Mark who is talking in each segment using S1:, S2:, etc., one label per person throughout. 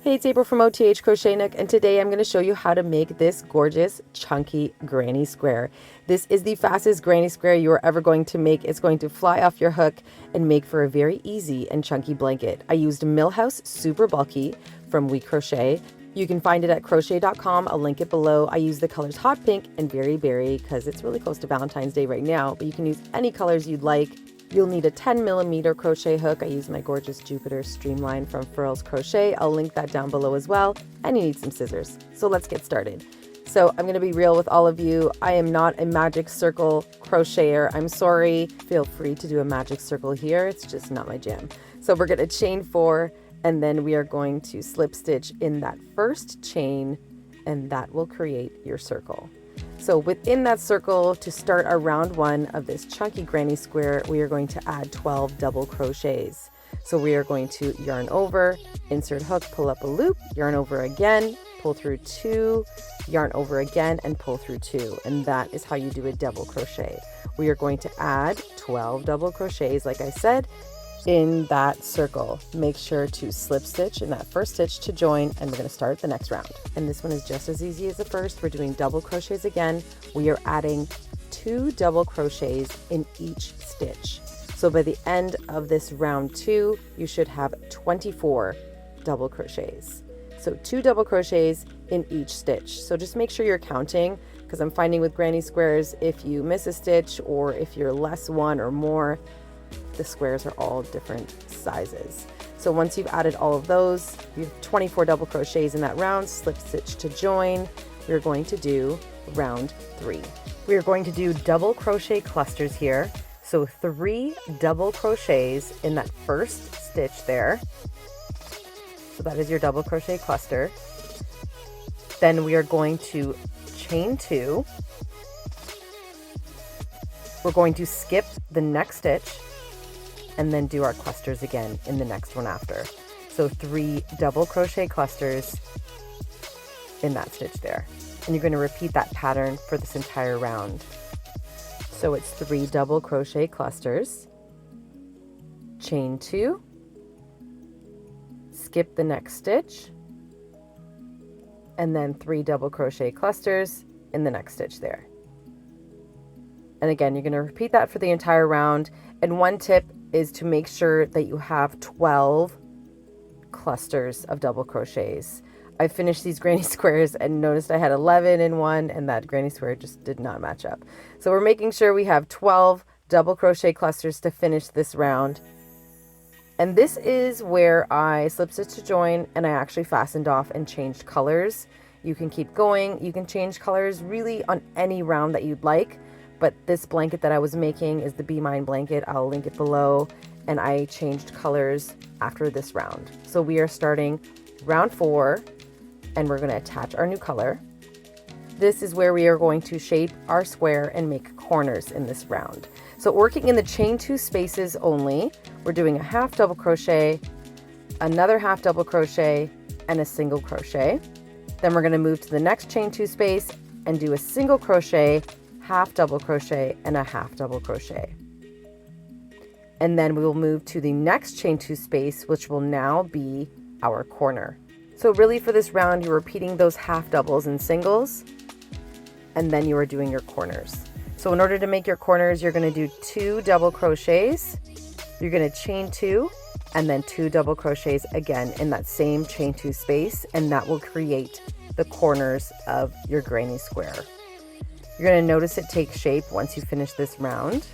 S1: Hey, it's April from OTH Crochet Nook, and today I'm going to show you how to make this gorgeous chunky granny square. This is the fastest granny square you are ever going to make. It's going to fly off your hook and make for a very easy and chunky blanket. I used Millhouse Super Bulky from We Crochet. You can find it at crochet.com. I'll link it below. I use the colors hot pink and berry berry because it's really close to Valentine's Day right now, but you can use any colors you'd like. You'll need a 10mm crochet hook. I use my gorgeous Jupiter Streamline from Furls Crochet. I'll link that down below as well. And you need some scissors. So let's get started. So I'm going to be real with all of you. I am not a magic circle crocheter. I'm sorry. Feel free to do a magic circle here. It's just not my jam. So we're going to chain 4, and then we are going to slip stitch in that first chain, and that will create your circle. So within that circle, to start our round 1 of this chunky granny square, we are going to add 12 double crochets. So we are going to yarn over, insert hook, pull up a loop, yarn over again, pull through 2, yarn over again, and pull through 2. And that is how you do a double crochet. We are going to add 12 double crochets, like I said, in that circle. Make sure to slip stitch in that first stitch to join, and we're going to start the next round. And this one is just as easy as the first. We're doing double crochets again. We are adding 2 double crochets in each stitch. So by the end of this round 2, you should have 24 double crochets. So 2 double crochets in each stitch. So just make sure you're counting, because I'm finding with granny squares, if you miss a stitch or if you're less 1 or more, the squares are all different sizes. So once you've added all of those, you have 24 double crochets in that round. Slip stitch to join. We're going to do round 3. We are going to do double crochet clusters here. So 3 double crochets in that first stitch there. So that is your double crochet cluster. Then we are going to chain 2. We're going to skip the next stitch and then do our clusters again in the next one after. So 3 double crochet clusters in that stitch there. And you're going to repeat that pattern for this entire round. So it's 3 double crochet clusters, chain 2, skip the next stitch, and then 3 double crochet clusters in the next stitch there. And again, you're going to repeat that for the entire round. And one tip is to make sure that you have 12 clusters of double crochets. I finished these granny squares and noticed I had 11 in one, and that granny square just did not match up. So we're making sure we have 12 double crochet clusters to finish this round. And this is where I slip stitch to join, and I actually fastened off and changed colors. You can keep going. You can change colors really on any round that you'd like. But this blanket that I was making is the Be Mine blanket. I'll link it below. And I changed colors after this round. So we are starting round 4, and we're going to attach our new color. This is where we are going to shape our square and make corners in this round. So working in the chain 2 spaces only, we're doing a half double crochet, another half double crochet, and a single crochet. Then we're going to move to the next chain 2 space and do a single crochet, half double crochet, and a half double crochet. And then we will move to the next chain 2 space, which will now be our corner. So really for this round, you're repeating those half doubles and singles, and then you are doing your corners. So in order to make your corners, you're going to do 2 double crochets, you're going to chain 2, and then 2 double crochets again in that same chain 2 space, and that will create the corners of your granny square. You're going to notice it takes shape once you finish this round.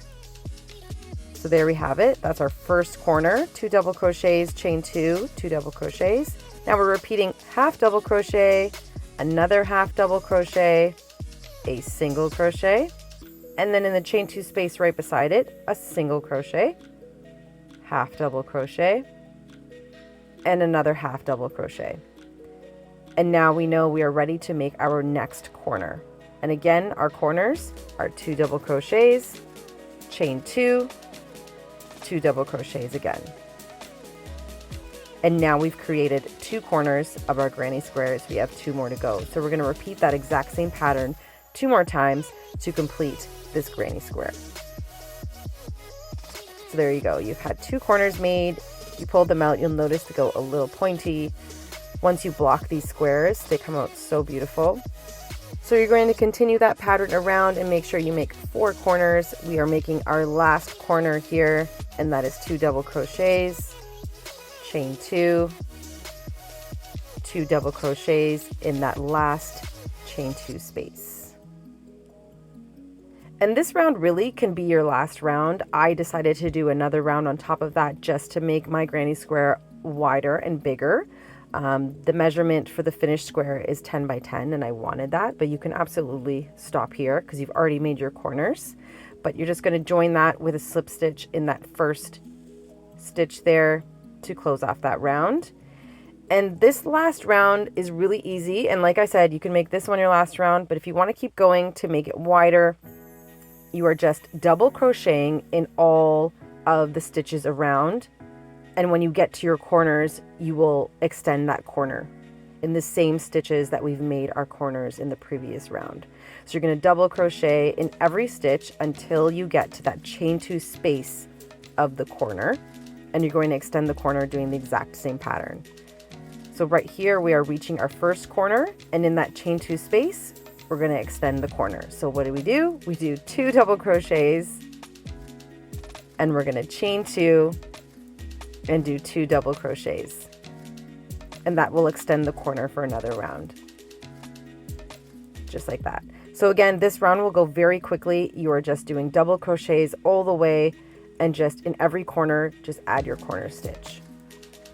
S1: So there we have it. That's our first corner. 2 double crochets, chain 2, 2 double crochets. Now we're repeating half double crochet, another half double crochet, a single crochet, and then in the chain 2 space right beside it, a single crochet, half double crochet, and another half double crochet. And now we know we are ready to make our next corner. And again, our corners are 2 double crochets, chain 2, 2 double crochets again. And now we've created 2 corners of our granny squares. We have 2 more to go. So we're going to repeat that exact same pattern 2 more times to complete this granny square. So there you go. You've had 2 corners made. You pulled them out. You'll notice they go a little pointy. once you block these squares, they come out so beautiful. So you're going to continue that pattern around and make sure you make 4 corners. We are making our last corner here, and that is 2 double crochets, chain 2, 2 double crochets in that last chain 2 space. And this round really can be your last round. I decided to do another round on top of that just to make my granny square wider and bigger. The measurement for the finished square is 10 by 10, and I wanted that, but you can absolutely stop here because you've already made your corners. But you're just going to join that with a slip stitch in that first stitch there to close off that round. And this last round is really easy, and like I said, you can make this one your last round, but if you want to keep going to make it wider, you are just double crocheting in all of the stitches around. And when you get to your corners, you will extend that corner in the same stitches that we've made our corners in the previous round. So you're going to double crochet in every stitch until you get to that chain 2 space of the corner, and you're going to extend the corner doing the exact same pattern. So right here we are reaching our first corner, and in that chain 2 space we're going to extend the corner. So what do? We do 2 double crochets, and we're going to chain 2 and do 2 double crochets, and that will extend the corner for another round, just like that. So again, this round will go very quickly. You are just doing double crochets all the way, and just in every corner just add your corner stitch.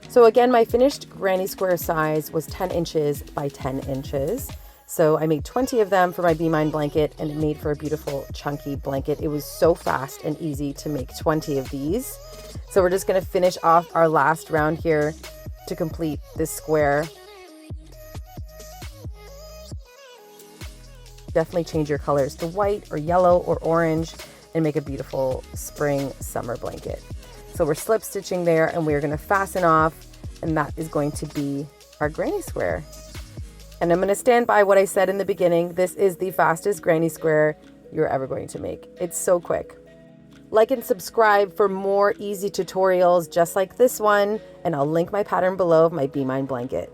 S1: So again, my finished granny square size was 10 inches by 10 inches. So I made 20 of them for my Be Mine blanket, and it made for a beautiful chunky blanket. It was so fast and easy to make 20 of these. So we're just going to finish off our last round here to complete this square. Definitely change your colors to white or yellow or orange and make a beautiful spring summer blanket. So we're slip stitching there, and we're going to fasten off, and that is going to be our granny square. And I'm going to stand by what I said in the beginning. This is the fastest granny square you're ever going to make. It's so quick. Like and subscribe for more easy tutorials just like this one, and I'll link my pattern below of my Be Mine blanket.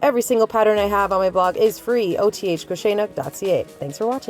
S1: Every single pattern I have on my blog is free, othcrochetingnook.ca. Thanks for watching.